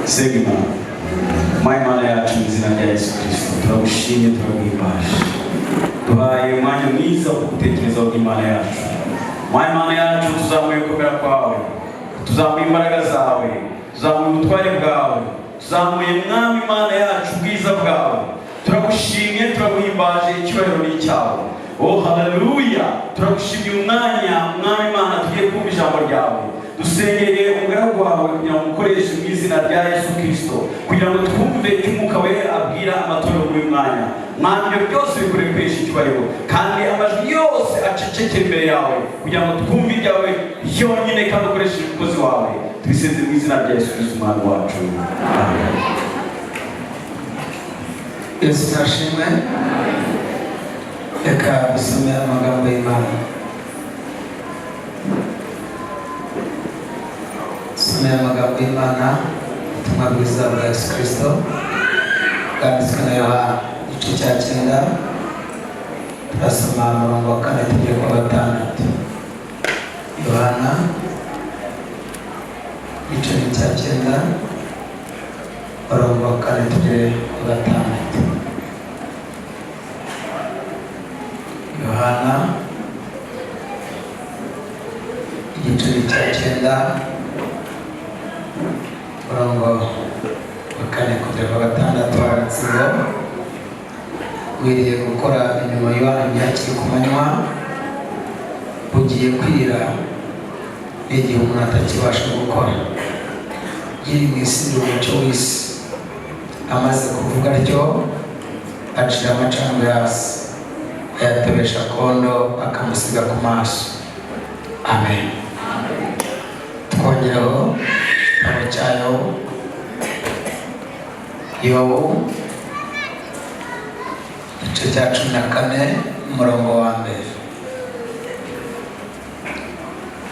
Segma Imana yacu mu izina rya Yesu Kristo turagushimye turaguhimbaje duhaye umwanya mwiza wo gutekerezaho Imana yacu. Imana yacu tuzamuye gukomera kwawe, tuzamuye imbaraga zawe, tuzamuye ubutware bwawe, tuzamuye mwami Imana yacu ubwiza bwawe. Turagushimye turaguhimbaje, icyubahiro ni icyawe. Oh haleluya, turagushimye umwanya mwami Imana tugiye kumva ijambo ryawe. Dusengeye umugaragu wawe kugira ngo umukoreshe mu izina rya Yesu Kristo, kugira ngo twumve icyo Umwuka Wera abwira amatorero muri uyu mwanya. Mwanya byose bikore kwesha icyubahiro, kandi amajwi yose acecekere imbere yawe kugira ngo twumve ibyawe yonyine kandi ukoresheje umukozi wawe. Tubisenze mu izina rya Yesu Kristo umwami wacu. Amen. Yesu nashimwe. Reka dusome amagambo y'Imana. Dusome amagambo y'Imana, ubutumwa bwiza bwa Yesu Kristo bwanditswe na Yohana igice cya 9. Turasoma umurongo wa 4 tugeze ku wa 6. Yohana igice cya 9 umurongo wa 4 tugeze ku wa 6. Yohana igice cya 9 umurongo wa 4 kugera ku wa 6 handitse ngo wiriye gukora imirimo y'Imana yakiri ku manywa, bugiye kwira n'igihe umuntu atakibasha gukora. Yiri mu isi y'umucyo w'isi. Amaze kuvuga atyo acira amacandwe hasi, ayatebesha kondo akamusiga ku maso. Amen. Twongeraho igitabo cya Yobu igice cya 14 umurongo wa 1.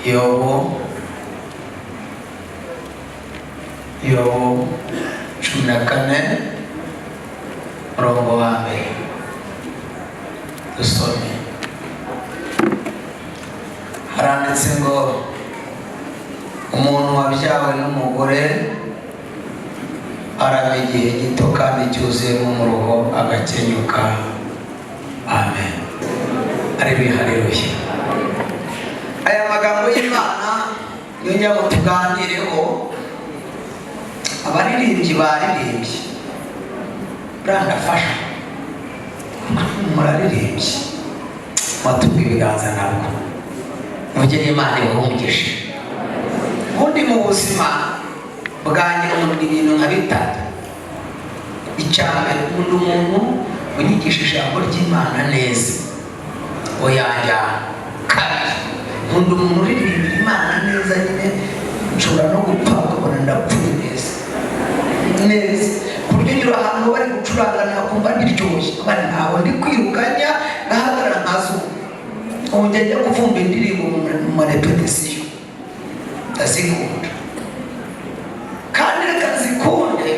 Yobu 14 umurongo wa 1. Dusome. Haranditse ngo umuntu wabyawe n'umugore araba igihe gito kandi cyuzuyemo umuruho agakenyuka. Amen. Haleluya. Aya magambo y'Imana yongera ngo tuganireho. Abaririmbyi baririmbye brandafasha muraririmbye watubwa ibiganza nabwo mugire Imana ibahungishe. Ubundi mu buzima bwanjye umuntu ibintu nka bitatu. Icyambere, umuntu unyigisha ijambo ry'Imana neza oyajyana. Kabiri, umuntu uririmbira Imana neza nyine nshobora no gupfa ukabona ndapfuye neza ku buryo nyura ahantu bari gucuranga nakumva ndiryoshye, abandi ntaho ndi kwirukanya ngahagarara nkazuba. Ubu njya kuvumba indirimbo mu marepetisiyo ndazikunda, kandi reka zikunde.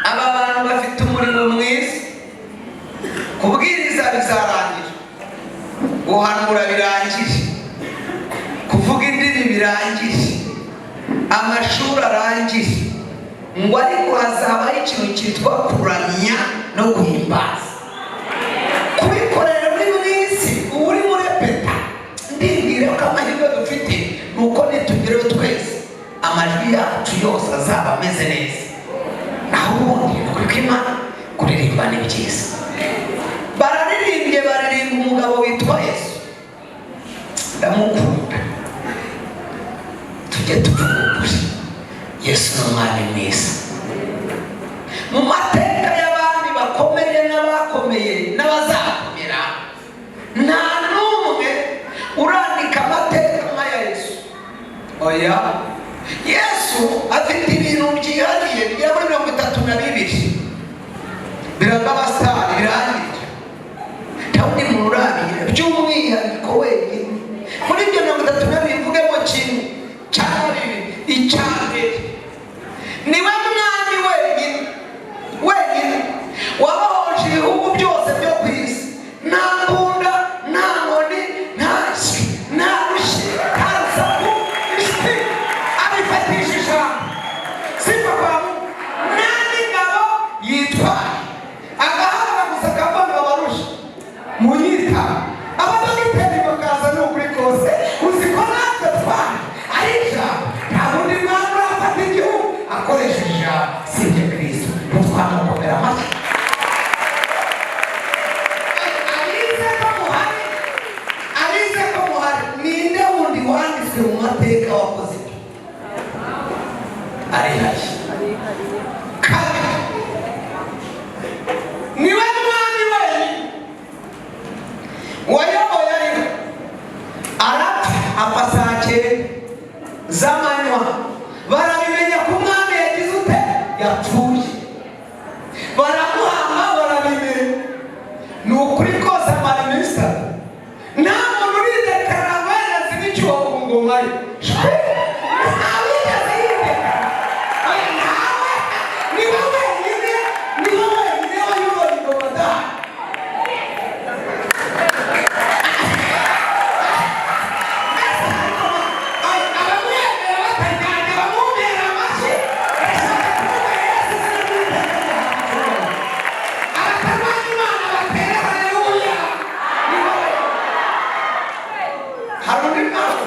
Aba bantu bafite umurimo mwiza. Kubwiriza bizarangira, guhanura birangire, kuvuga indimi birangire, amashuri arangire, ngo ariko hazabaho ikintu cyitwa kuramya no guhimbaza. Kubikorera muri mwisi ubu uri murepeta. Ndibwira ko amahirwe dufite nuko nitugereho twese amajwi yacu yose azaba ameze neza. Naho ubundi nukuri ko Imana kuririmba ni byiza. Bararirimba umugabo witwa Yesu, ndamukunda. Tujye tuvuga ukuri, Yesu ni umwami mwiza. Mu mateka y'abandi bakomeye n'abakomeye n'abazakomera, nta n'umwe urandika amateka nka Yesu. Oya, Yesu afite ibintu byihariye bigera muri 32 biranga abasitari birangira. Nta wundi muntu urabigira by'umwihariko wenyine. Muri ibyo 32 mvugemo kimwe cyangwa bibiri. Icya mbere, niwe mwami wenyine wabahoje ibihugu byose byo ku isi. Nta mbunda, nta nkoni, nta ki, nta rushyi, nta rusaku, abifata arihari. Kabiri, niwe mwami wenyine wayoboye ariko arapfa apfa saa cyenda z'amanywa. Barabimenya ko umwami yagize ute yapfuye, baramuhamba barabimenya. Ni ukuri kose amara iminsi itatu nta muntu uridekara abayazi n'icyuho ku ngoma ye. Ntawigeze yidekara, nawe ni wowe wenyine wayoboye ingoma dawe. Abamwemera batajyanye bamubwira amashyi, abatarwanya Imana batere haleluya. Ni wowe. Hari undi nawe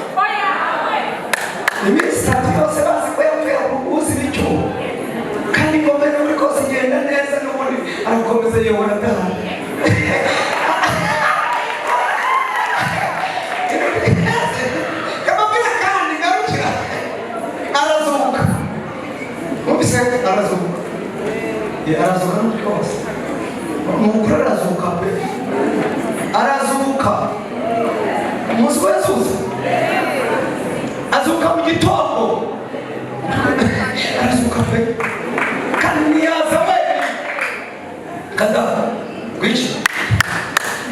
iminsi itatu yose bazi ko yapfuye uzi n'icyuho, kandi ingoma ye n'ukuri kose igenda neza, n'ubundi arakomeza yobora dawe. Kamabwira kandi garukira arazuka. Mubise arazuka. Arazuka n'ukuri kose. Umukuru arazuka pe. Arazuka. Umunsi w'ezuza. Azuka mu gitondo. Arazuka pe. Kandi ntiyaza wenyine. Kaza gwica.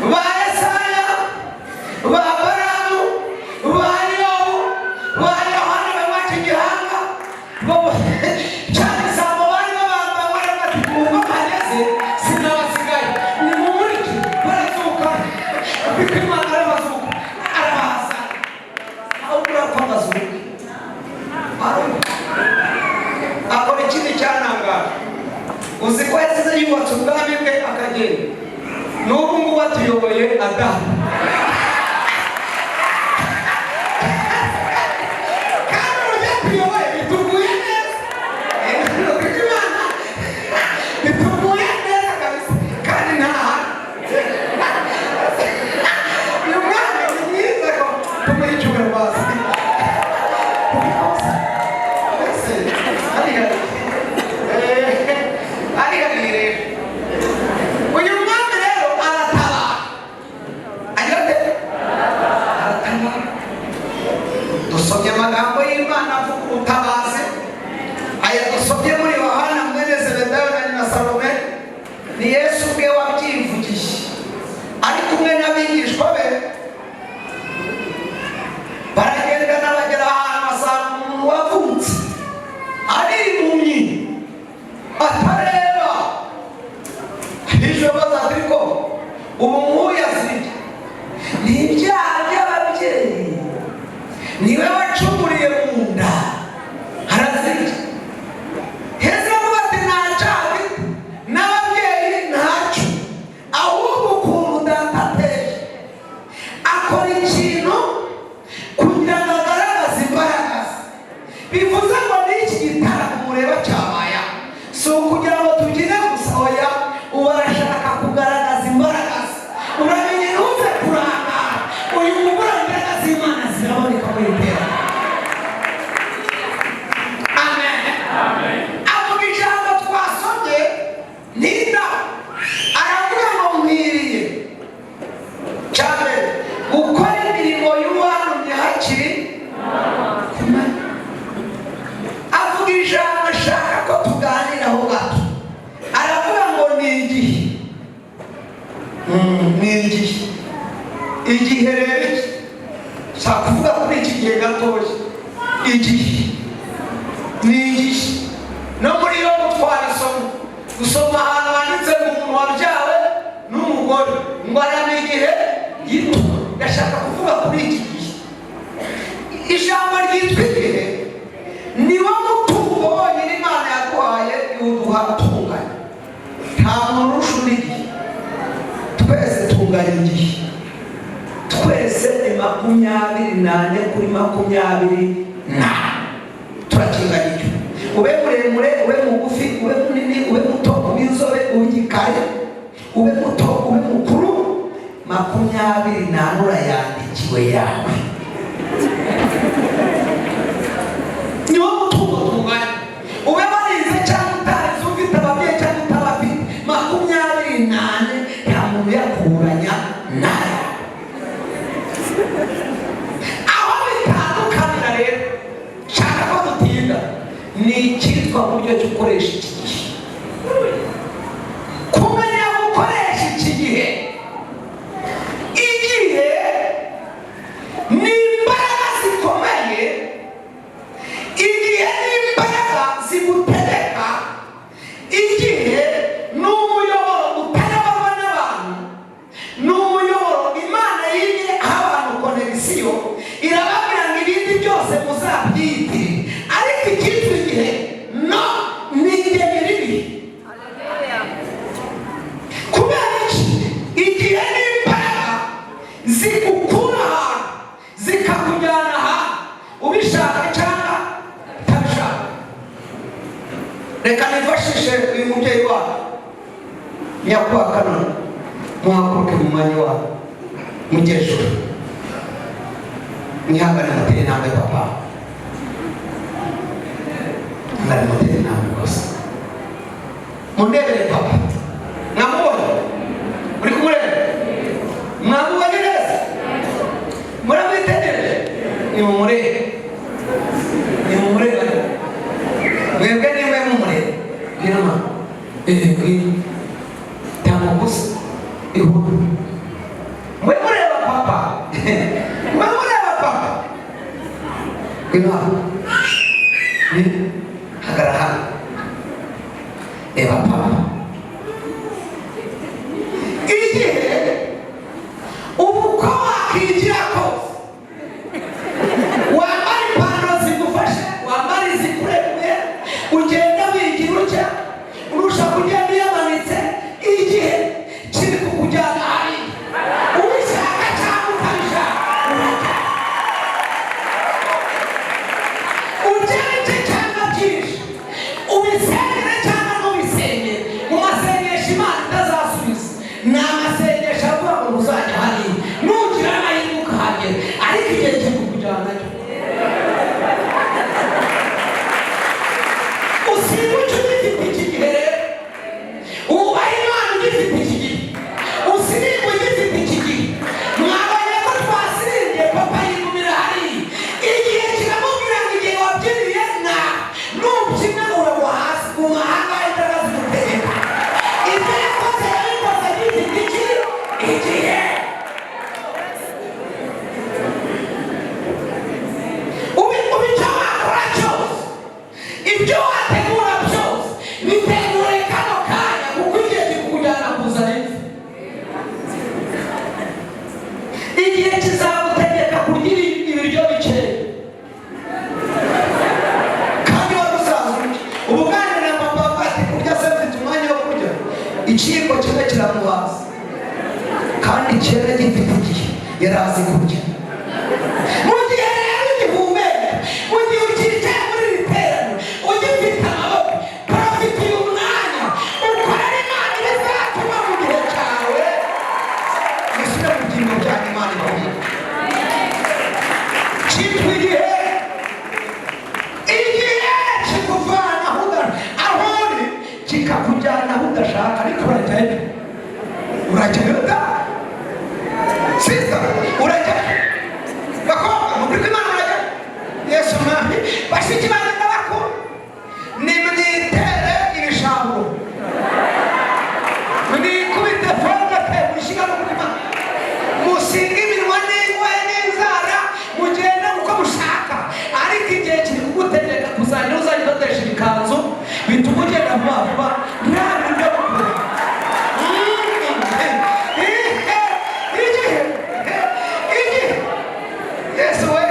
Ba Yesaya, ba Baramu, ba Yobu, ba Yohana bamaze igihanga, cyane isamba bari babambanywe bati ubwo bageze sinabasigaye nimumurike. Barazuka kuko Imana arabazuka arabaza aho urapfa bazuka. Akora ikindi cyanangaje, uzi ko yasize yubatse ubwami bwe akagenda, n'ubu ngubu atuyoboye Adamu. Kandi uburyo tuyoboye bituguye neza, kuko Imana bituguye neza kabisa, kandi nta handi. Uyu mwana ni mwiza ko tumuha icyubahiro basi. Uyu mwami rero aratabara. Agira ate? Aratabara. Dusomye amagambo y'Imana avuga ubutabazi. Aya dusomye muri Yohana mwene Zebedayo na nyina Salome, ni Yesu ubwe wabyivugiye ari kumwe n'abigishwa be. Baragendana bagera ahantu basanga umuntu wavutse ari impumyi atareba. Ijoro bazaza ariko ubu nk'uyu azirya ni ibyaha by'ababyeyi, niwe wacumuriye mu nda arazirya. Heza avuga ati nta cyaha afite n'ababyeyi ntacyo, ahubwo ukuntu data ateye akora ikintu kugira ngo agaragaze imbaraga ze. Bivuze ngo n'iki gitaramo mureba cyabaye si ukugira ngo tugire gusa, oya, ubu arashaka kugaragaza imbaraga ze. Uramenye ntuze kurangara, uyu mugore imbaraga z'Imana ziraboneka muri itera. Amen. Avuga ijambo twasomye ntinda, aravuga ngo nkwiriye cyane gukora imirimo y'uwantumye hakiri ku manywa. Avuga ijambo ashaka ko tuganiraho gato, aravuga ngo ni igihe. Ni igihe. Igihe rero iki ushaka kuvuga kuri iki gihe gatoya. Igihe ni igihe. No muri yo twarisomo gusoma ahantu handitse ngo umuntu wabyawe n'umugore ngo arame igihe gito. Ndashaka kuvuga kuri iki gihe. Ijambo ryitwa igihe ni wo mutungo wonyine Imana yaduhaye iwuduha tunganya. Nta muntu urusha undi igihe. Twese tunganya igihe. Twese ni 24 kuri 24 turakinganya igihe. Ube muremure, ube mugufi, ube munini, ube muto, ube inzobe, ube igikaya, ube muto, ube mukuru, 24 urayandikiwe yawe. Niwo mutungo tunganya. icyitwa uburyo cyo gukoresha iki gihe. Kumenya gukoresha iki gihe. Igihe ni imbaraga zikomeye, igihe ni imbaraga zigutegeka, igihe ni umuyoboro utayoborwa n'abantu, ni umuyoboro Imana yimye aho abantu konegisiyo irababwira ngo ibindi byose muzabyite, ariko icyitwa igihe no ni igihe ribi. Kubera iki? Igihe ni imbaraga zigukura ahantu zikakujyana ahantu ubishaka cyangwa utabishaka. Reka nifashishe uyu mubyeyi wawe nyakubahwa Kanoni, muhaguruke mu mwanya wawe mugejuru, mwihangane mutere intambwe papa, mwihangane mutere intambwe rwose, mundebere papa. Mwamubona? Muri kumureba? Mwamubonye neza? Muramwitegereje? Nimumurebe, nimumurebe, mwebwe nimwe mumurebe. Birama tamugusa ihuru, mwe mureba papa, mwe mureba papa. Gwino hagarara hano, reba papa. Igihe ubu ko wakinjira kose, wambara ipantaro zigufashe, wambara izikureguye, ugenda wigira utya, urusha kugenda uyamanitse, igihe kiri kukujyana hariya, ubishaka cyangwa utabishaka urajya. Ugende cyangwa byinshi, ubisengere cyangwa ntubisengere, mu masengesho Imana itazasubiza ni amasengesho avuga ngo uzajya hariya, nugira amahirwe ukahagera, ariko igihe kiri kukujyanayo. Usibuke ugifite iki gihe rero, wubahe Imana ugifite iki gihe, usirimbe ugifite iki gihe. Mwabonye ko twasirimbye papa yigumira hariya, igihe kiramubwira ngo igihe wabyiniye nubyina uragwa hasi, mu mahanga imbaraga zigutegeka. Ibyo yakoze yabikoze agifite iki igihe. Icyo wakora cyose, ibyo wategura byose, bitegure kano kanya, kuko igihe kikujyana kuzana imfu. Igihe kizagutegeka kurya ibiryo bikeya, kandi warusaza ubuganira na papa ati kurya se mfite umwanya wo kurya. Ikiyiko kimwe kiramuhaza, kandi kera gifite igihe yari azi kurya. Mu gihe rero ugihumeka, mu gihe ukicaye muri iri teraniro, ugifite amaboko, profite uyu mwanya, ukorere Imana ibizatuma mu gihe cyawe musubire mu byimbo byanyu Imana ibahe. Cyitwa igihe. Igihe kikuvana aho uri kikakujyana aho udashaka, ariko urajyayo. Urajyayo da sister, urajyayo bakobwa, mukuri kw'Imana urajyayo. Yesu mwami, bashiki banjye n'abakuru, nimwitere ibishanguro, mwikubite fondate, mushyira no kuri Imana, musinge iminwa n'ingohe n'inzara, mugende uko mushaka, ariko igihe kiri kugutegeka kuzajya uzajya ikanzu bituma ugenda vuba vuba nta buryo bwo kureba. Yesu we,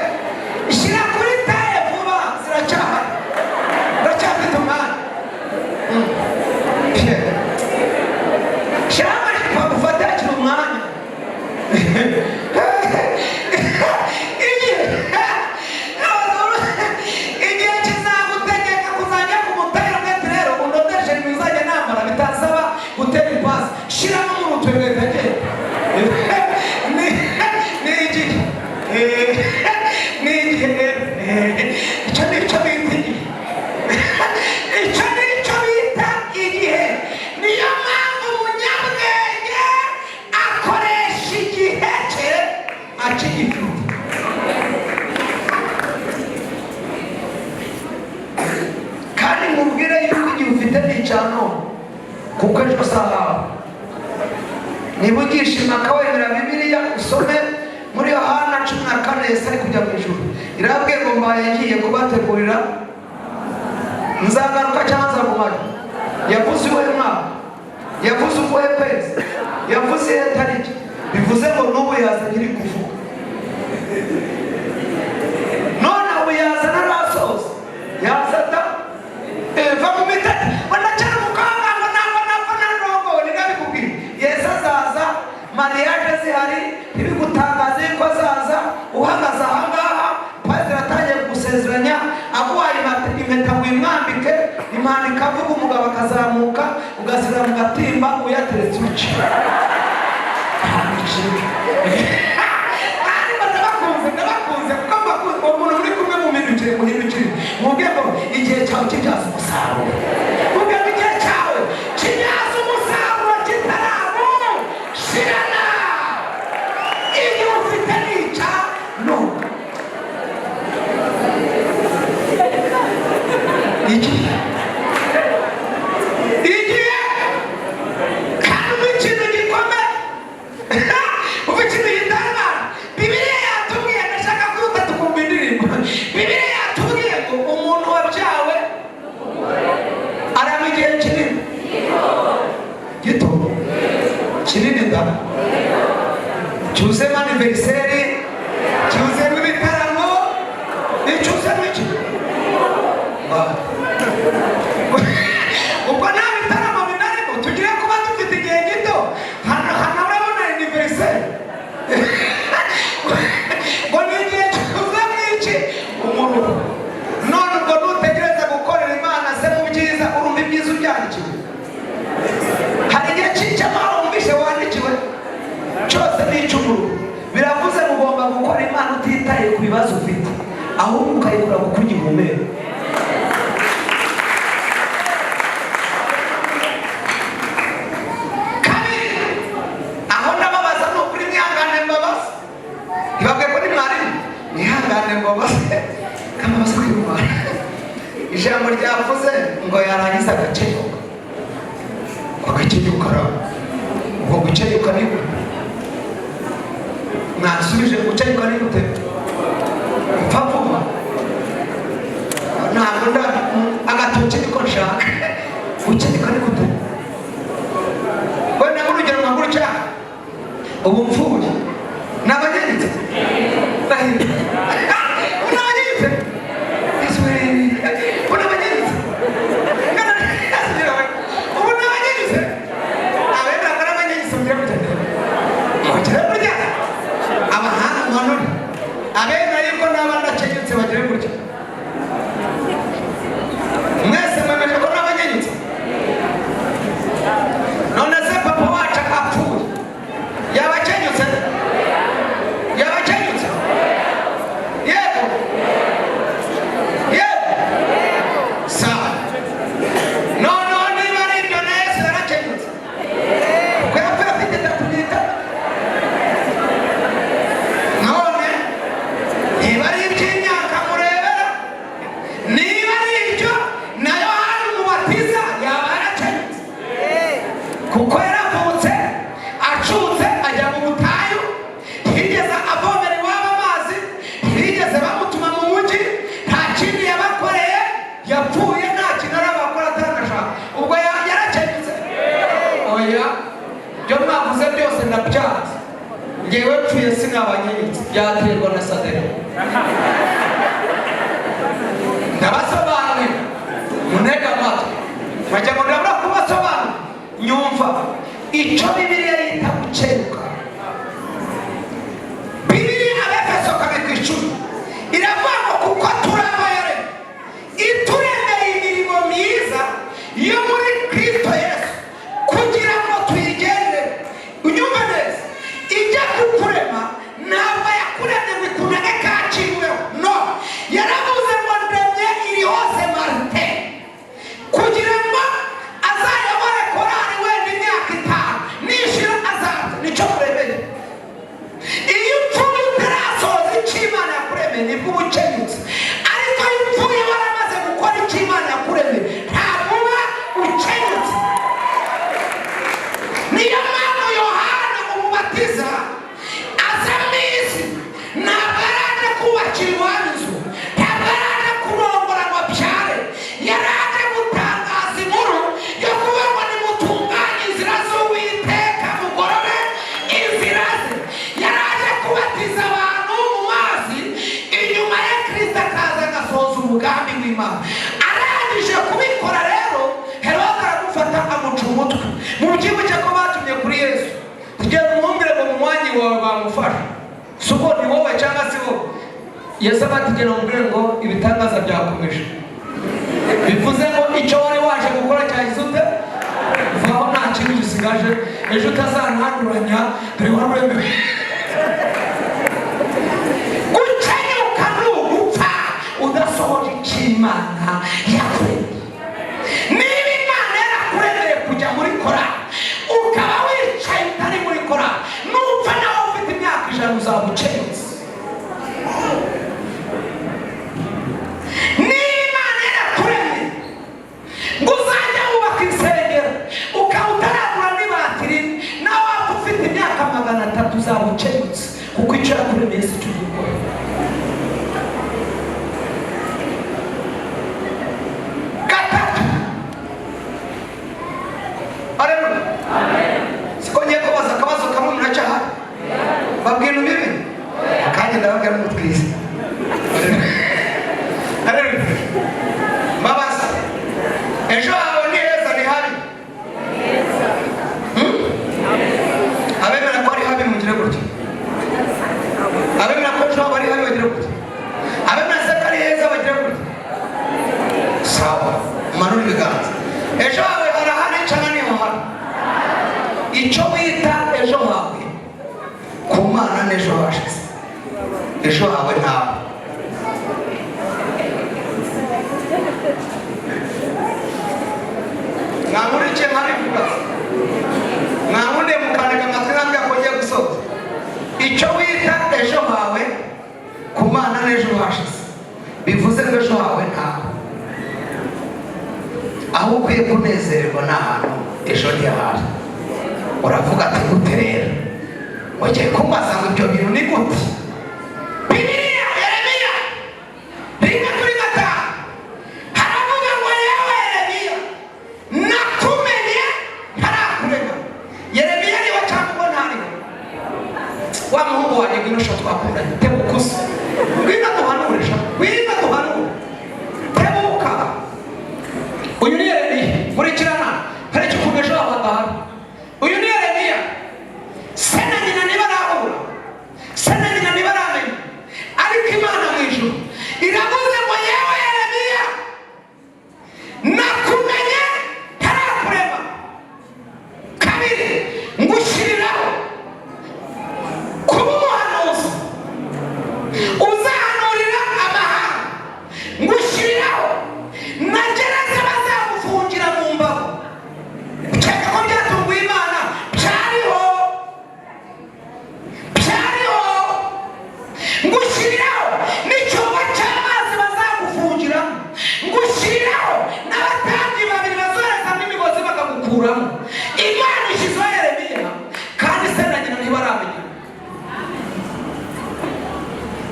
shyira kuri taye vuba, ziracyahari, uracyafite umwanya. Shyira amajipo agufate hakiri umwanya. Igihe kizagutegeka kuzajya ku mutayiro rero undodeshe ibintu n'icyano kuko ejo sahawe. Niba ugishimaka wemera Bibiliya usome muri Yohana 14 Yesu ari kujya mu ijuru. Irabwiye ngo mbaye ngiye kubategurira nzagaruka cyangwa nzagumana. Yavuze uwe mwaka, yavuze uwe kwezi, yavuze iyo tariki. Bivuze ngo n'ubu yaza nyiri kuvuga. None ubu yaza narasoza yazata va mu mitati wanacyari mukanga ngo ntabwo narongo nigabikubwira. Yesu azaza, mariage zihari, ntibigutangaze ko azaza uhagaze ahangaha. Pastor atangiye gusezeranya aguhaye impeta wimwambike, imana ikavuga, umugabo akazamuka ugasira mu gatimba uyateretse uci. Ndabakunze kuko umuntu uri kumwe mu minukire mubwiye ngo igihe cyawe kibyaza umusaruro. Mubwiye ngo igihe cyawe kibyaza umusaruro kitaramushirana. Igihe ufite nica nuka igihe kandi ikintu gikomeye ubu ikintu gitanga Bibiliya yatubwiye, ndashaka kwihuta tukumva indirimbo. Bibiliya yatubwiye ngo umuntu wabyawe arama igihe kinini gito kinini da cyuzemo aniveriseri, cyuzemo ibitaramo, cyuzemo iki ubwo nta bitaramo binarimo tugiye kuba dufite igihe gito. Hano urabona aniveriseri ngo ni igihe cyuzemo iki umuntu. None ubwo nutegereza gukorera Imana se mu byiza urumva ibyiza ubyandikiwe. Hari igihe cy'icyamara wumvise wandikiwe cyose ni icy'umuru. Biravuze mugomba gukora Imana utitaye ku bibazo ufite, ahubwo ukayikora kuko ugihumeka. Ijambo ryavuze ngo yarangiza agakenyuka. Agakenyuka ubwo gukenyuka ni gute? Mwasubije gukenyuka ni gute? Upfa vuba ntabwo agatoki niko nshaka. Gukenyuka ni gute? Wenda urugero nka gutya ubu mvuye n'abagenzi ngewe pfuye sinabanyitse byaterwa na sadera. Ndabasobanurira munega amatwi bajya ngo ndabura kubasobanurira nyumva icyo Bibiliya yita gukenyuka. Bibiliya Abefeso 2:10 iravuga ngo kuko turabayare ituremeye imirimo myiza yo muri Kristo Yesu kugira ngo tuyigende. Unyumva neza, ijya kukurema ntabwo yakuremye ngo ikunage kaciriweho. No, yaravuze ngo ndemye iri hose Marite kugira ngo azayobore korari wenda imyaka 5 nishira azaza. Nicyo mu byibuke ko batumye kuri Yesu tugenda umwumvire ngo mu mwanya wawe bamufasha si uko ni wowe cyangwa se wowe. Yesu abatugena umubwire ngo ibitangaza byakomeje, bivuze ngo icyo wari waje gukora cyahise ute vaho nta kintu gisigaje, ejo utazananduranya dore waremewe gukenyuka n'ugupfa udasohoje icyo Imana yakuremye. Niba Imana yarakuremeye kujya muri korali ukaba wicaye utari muri korali, nupfa nawe ufite imyaka 100 uzaba ukenyutse. Niba Imana yarakuremeye ngo uzajya wubaka insengero ukaba utaragura n'ibatiri, nawe waba ufite imyaka 300 uzaba ukenyutse, kuko icyo yakuremeye si cyo gukora. Gatatu, haleluya, siko ngiye kubaza akabazo kamwe muracyahari, babwira bibi kandi ndababwira n'umutwise. Haleluya, mbabaza ejo hawe ni heza ni habi? Abemera ko ari habi mugire gutya, abemera ko ejo hawe ari habi bagire gutya, abemera se ko ari heza bagire gutya. Sawa, manura ibiganza. Ejo hawe harahari cyangwa niho hari? Icyo wita ejo hawe ku Mana n'ejo hashize, ejo hawe ntawe. Mwamurikiye mwari kubaza, mwamunde mukandika amatwi ntabwo yakongera gusoza. Icyo wita ejo hawe ku Mana n'ejo hashize, bivuze ngo ejo hawe ntawe. Aho ukwiye kunezererwa n'ahantu ejo ntihari. Uravuga ati gute rero? Wagiye kumbaza ngo ibyo bintu ni gute? Bibiliya Yeremiya 1:5 haravuga ngo yewe Yeremiya nakumenye ntarakurema. Yeremiya niwe cyangwa ntariho? Wa muhungu wanjye ngwino sho twakundanye tebukusa, ngwino duhanurisha, ngwino duhanura tebuka. Uyu ni Yeremiya, kurikirana hari igikunde ejo abadahari. Uyu ni Yeremiya, se na nyina ntibarahura, se na nyina ntibaramenya, ariko Imana mu ijuru iravuze ngo yewe Yeremiya nakumenye ntarakurema. Kabiri, ngushyiriraho kuba umuhanuzi uzahanurira amahanga, ngushyiriraho na gereza bazagufungira mu mbago. Ukeka ko byatunguye Imana? Byariho, byariho. Ngushyiriraho n'icyumba cy'amazi bazagufungiramo, ngushyiriraho n'abatambyi 2 bazoherezamo imigozi bakagukuramo. Imana ishyizeho Yeremiya kandi se na nyina ntibaramenya.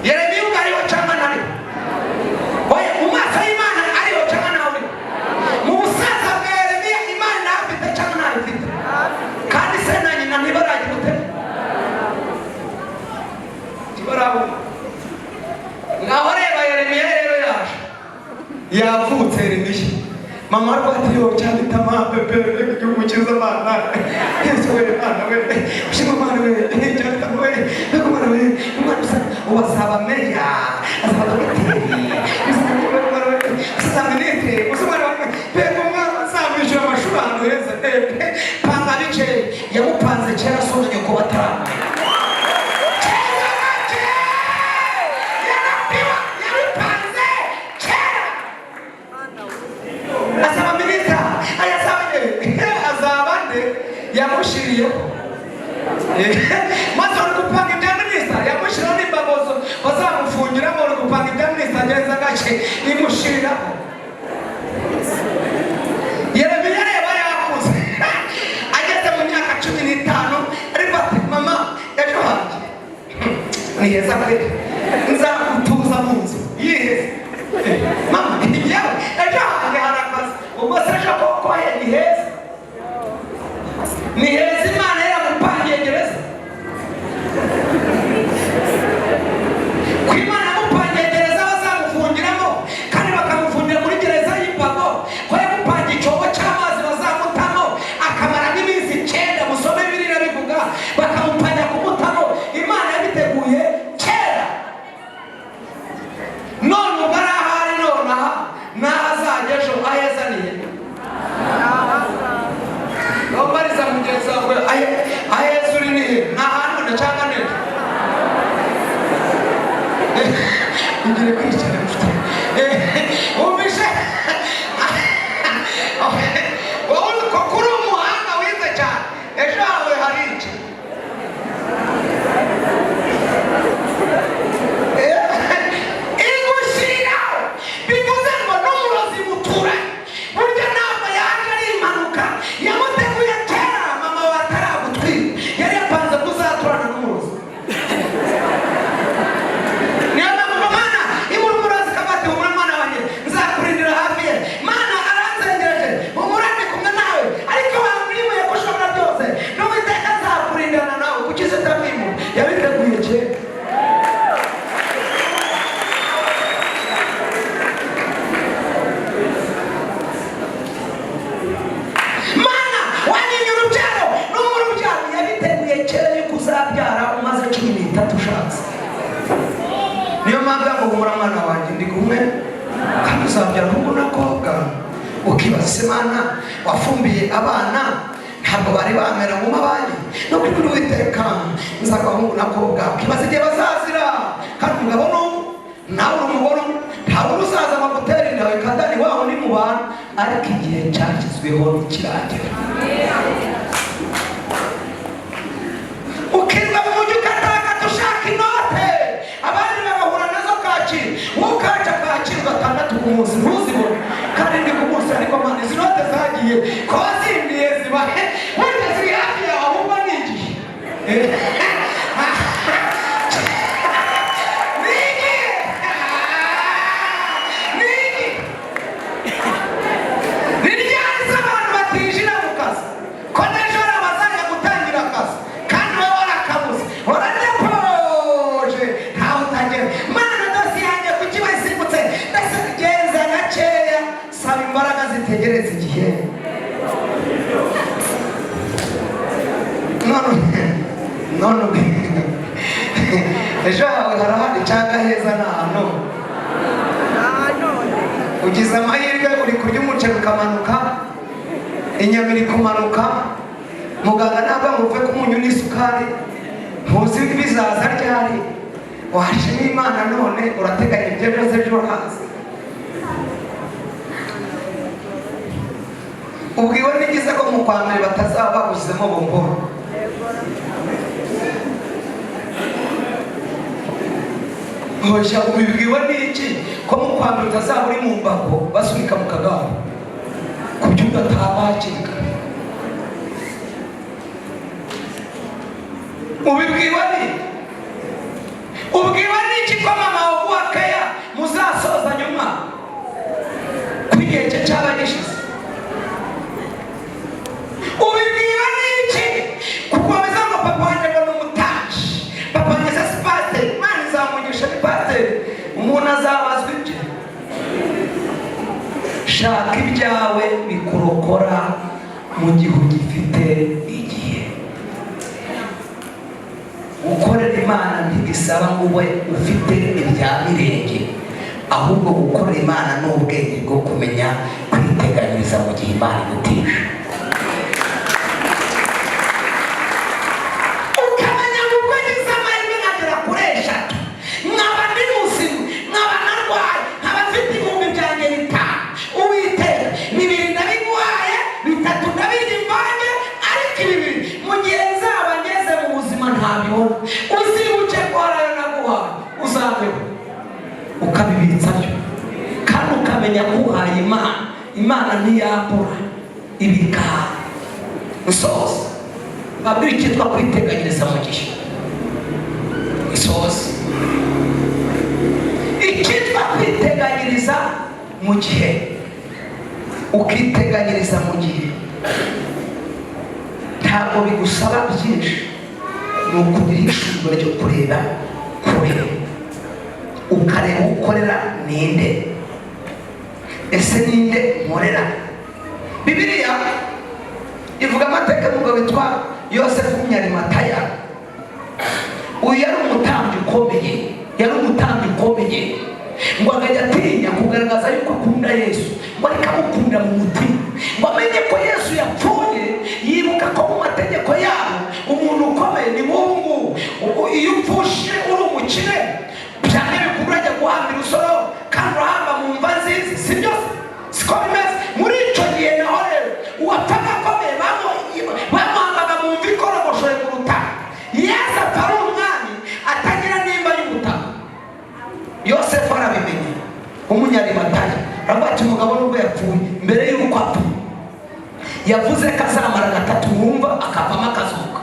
Yeremiya ubwo ariho cyangwa ntariho? Oya, mu maso y'Imana ariho cyangwa ntawe? Mu busaza bwa Yeremiya Imana ntafite cyangwa ntayifite? Kandi se na nyina ntibaragira ute? Ntibarabona. Ngaho reba Yeremiya rero yaje, yavutse Yeremiya. Mama rwatiyo cyane tama pepe igihugu cyiza Mana. Yesu we Mana we, ushima Mana we, cyane tama we, beko Mana we, Imana uzaba meya, azaba dogiteri, uzaba ministre, uzaba beko Mana azabishyura amashuri ahantu heza. Panga bice yamupanze kera sonye ko batarama. Yamushiriye maze uri gupanga ibya minisita, yamushiraho n'imbagozo bazamufungiramo. Uri gupanga ibya minisita ageza agace imushiriraho. Yeremiya reba yakuze ageze mu myaka 15, ariko ati mama ejo hanjye ni heza kweli, nzagutuza mu nzu yiheze. Mama yewe ejo hanjye harakaza, ubwo se ejo koko ni heza? Ni heza Imana yaramupangiye gereza? Ku Imana yamupangiye gereza bazamufungiramo kandi bakamufungira muri gereza y'imbago, ko yamupangiye icyobo cy'amazi bazamutamo akamara n'iminsi ushatse. Niyo mpamvu yakugumura mwana wanjye ndi kumwe kandi uzabyara ahubwo n'akobwa. Ukibaza se Mana wafumbiye abana ntabwo bari bamera mu mabandi no kuri Uwiteka nzaka ahubwo n'akobwa. Ukibaza igihe bazazira kandi umugabo nawe uri umugore ntawe uzaza bagutera inda ikadani waho ni mu bantu ariko igihe cyashyizweho ntikiragera. Ukirwa mu mujyi ukataka dushaka inote abandi bagahura nazo Kacyiru ukaca Kacyiru gatandatu ku munsi ntuzibone kandi ndi ku munsi ariko Mana izi note zagiye ko zindiye zibahe wenda ziri hafi yawe ahubwo ni igihe tegereza igihe none ejo hawe harahandi cyangwa heza ni ahantu ugize amahirwe uri kurya umuceri ukamanuka inyama iri kumanuka muganga ntabwo ngo uve ku munyu n'isukari ntuzi bizaza ryari washima Imana none urateganya ibyo byose ejo haza. Ubwiwe n'igize ko mu kwa mbere batazaba bagushyizemo bomboro. Hoja ubibwiwe n'iki ko mu kwa mbere utazaba uri mu mbago basunika mu kagare ku byo udatabakirika. Ubibwiwe n'iki ko mama waguha keya muzasoza nyuma ku gihe cye cyaba gishize. Ubibwiwe n'iki kuko bameze ngo papa wanjye ngo ni umutaji papa wanjye se si pasiteri Imana izamugisha ni pasiteri umuntu azabazwa ibye. Shaka ibyawe bikurokora mu gihe ugifite igihe. Gukorera Imana ntibisaba ngo ube ufite ibya mirenge ahubwo gukorera Imana ni ubwenge bwo kumenya kwiteganyiriza mu gihe Imana igutije. Uzibuke ko harayo naguha uzabeho ukabibitsayo kandi ukamenya ko uhaye Imana ntiyambura ibikaha usoza babwira icyitwa kwiteganyiriza mu gihe usoza icyitwa kwiteganyiriza mu gihe ukiteganyiriza mu gihe ntabwo bigusaba byinshi ni ukugira ishingiro ryo kureba kure ukareba ukorera ninde ese ninde nkorera. Bibiliya ivuga amateka y'umugabo witwa Yosefu w'Umunyarimatayo. Uyu yari umutambyi ukomeye ngo akajya atinya kugaragaza yuko akunda Yesu ngo ariko amukunda mu mutima ngo amenye ko Yesu yapfuye yibuka ko mu mategeko yabo umuntu ukomeye ni Mungu. Iyo upfushe uri umukire cyane bikubura ajya guhambira usoro kandi urahamba mu mva nziza si byose siko bimeze. Muri icyo gihe naho rero uwapfaga akomeye bamuhambaga mu mva ikorogoshoye mu rutaka. Yesu atari umwami atagira nimba y'ubutaka. Yosefu arabimenye W'Umunyarimatayo aravuga ati umugabo nubwo yapfuye mbere y'uko apfa yavuze ko azamara 3 wumva akavamo akazuka